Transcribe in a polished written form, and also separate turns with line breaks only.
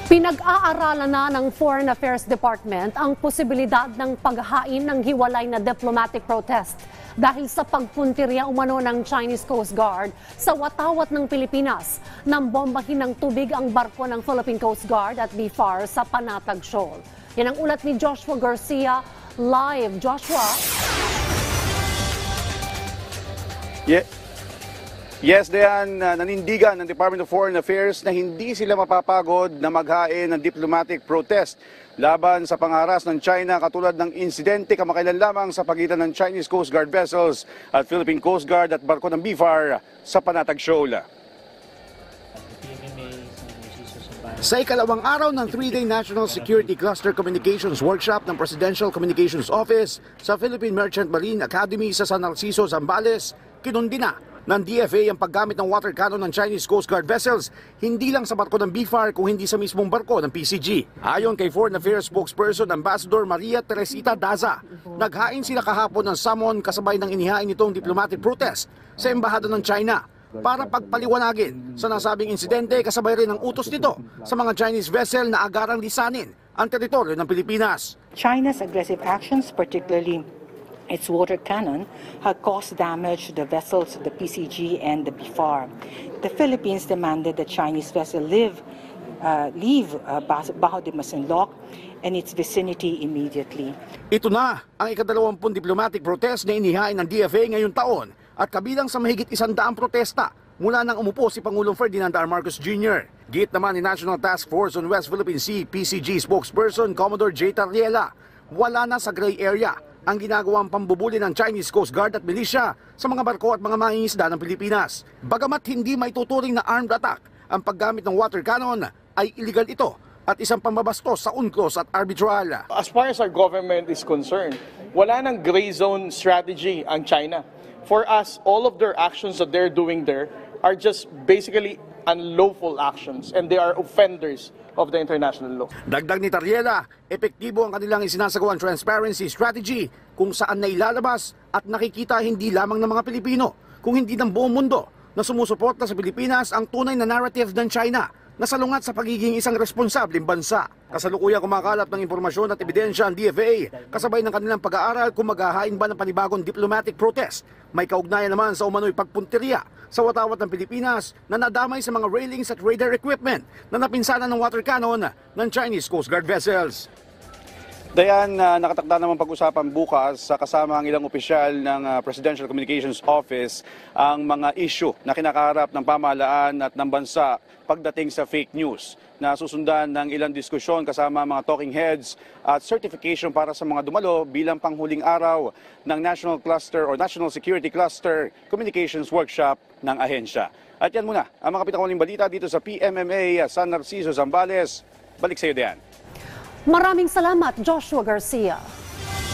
Pinag-aaralan na ng Foreign Affairs Department ang posibilidad ng paghain ng hiwalay na diplomatic protest dahil sa pagpuntirya umano ng Chinese Coast Guard sa watawat ng Pilipinas nang bombahin ng tubig ang barko ng Philippine Coast Guard at BFAR sa Panatag Shoal. Yan ang ulat ni Joshua Garcia. Live, Joshua.
Yes, Dayan, nanindigan ng Department of Foreign Affairs na hindi sila mapapagod na maghain ng diplomatic protest laban sa pangaras ng China katulad ng insidente kamakailan lamang sa pagitan ng Chinese Coast Guard vessels at Philippine Coast Guard at barko ng BFAR sa Panatag Shoal.
Sa ikalawang araw ng 3-day National Security Cluster Communications Workshop ng Presidential Communications Office sa Philippine Merchant Marine Academy sa San Narciso, Zambales, kinundi na ng DFA ang paggamit ng water cannon ng Chinese Coast Guard vessels, hindi lang sa barko ng BFAR kung hindi sa mismong barko ng PCG. Ayon kay Foreign Affairs spokesperson Ambassador Maria Teresita Daza, naghain sila kahapon ng summon kasabay ng inihain nitong diplomatic protest sa Embahada ng China para pagpaliwanagin sa nasabing insidente kasabay rin ng utos nito sa mga Chinese vessel na agarang lisanin ang teritoryo ng Pilipinas.
China's aggressive actions, particularly its water cannon, had caused damage to the vessels of the PCG and the BFAR. The Philippines demanded the Chinese vessel leave Bajo de Masinloc and its vicinity immediately.
Ito na ang ika-20 diplomatic protest na inihain ng DFA ngayong taon at kabilang sa mahigit 100 protesta mula nang umupo si Pangulong Ferdinand R. Marcos Jr. Git naman ni National Task Force on West Philippine Sea PCG spokesperson Commodore J. Tarriela, wala na sa gray area ang ginagawang pambubuli ng Chinese Coast Guard at militia sa mga barko at mga mangingisda ng Pilipinas. Bagamat hindi may tuturing na armed attack, ang paggamit ng water cannon ay illegal ito at isang pambabastos sa UNCLOS at arbitral.
As far as our government is concerned, wala nang gray zone strategy ang China. For us, all of their actions that they're doing there are just basically unlawful actions and they are offenders of the international law.
Dagdag ni Tarriela, epektibo ang kanilang isinasagawang transparency strategy kung saan nailalabas at nakikita hindi lamang ng mga Pilipino, kung hindi ng buong mundo na sumusuporta sa Pilipinas ang tunay na narrative ng China na salungat sa pagiging isang responsableng bansa. Kasalukuyang kumakalap ng impormasyon at ebidensya ang DFA kasabay ng kanilang pag-aaral kung maghahain ba ng panibagong diplomatic protest. May kaugnayan naman sa umano'y pagpuntirya sa watawat ng Pilipinas na nadamay sa mga railings at radar equipment na napinsanan ng water cannon ng Chinese Coast Guard vessels.
Dayan, nakatakda naman pag-usapan bukas sa kasama ang ilang opisyal ng Presidential Communications Office ang mga issue na kinakaharap ng pamahalaan at ng bansa pagdating sa fake news na susundan ng ilang diskusyon kasama mga talking heads at certification para sa mga dumalo bilang panghuling araw ng National Cluster or National Security Cluster Communications Workshop ng ahensya. At yan muna ang mga pinakahuling balita dito sa PMMA San Narciso, Zambales. Balik sa iyo, Dayan.
Maraming salamat, Joshua Garcia.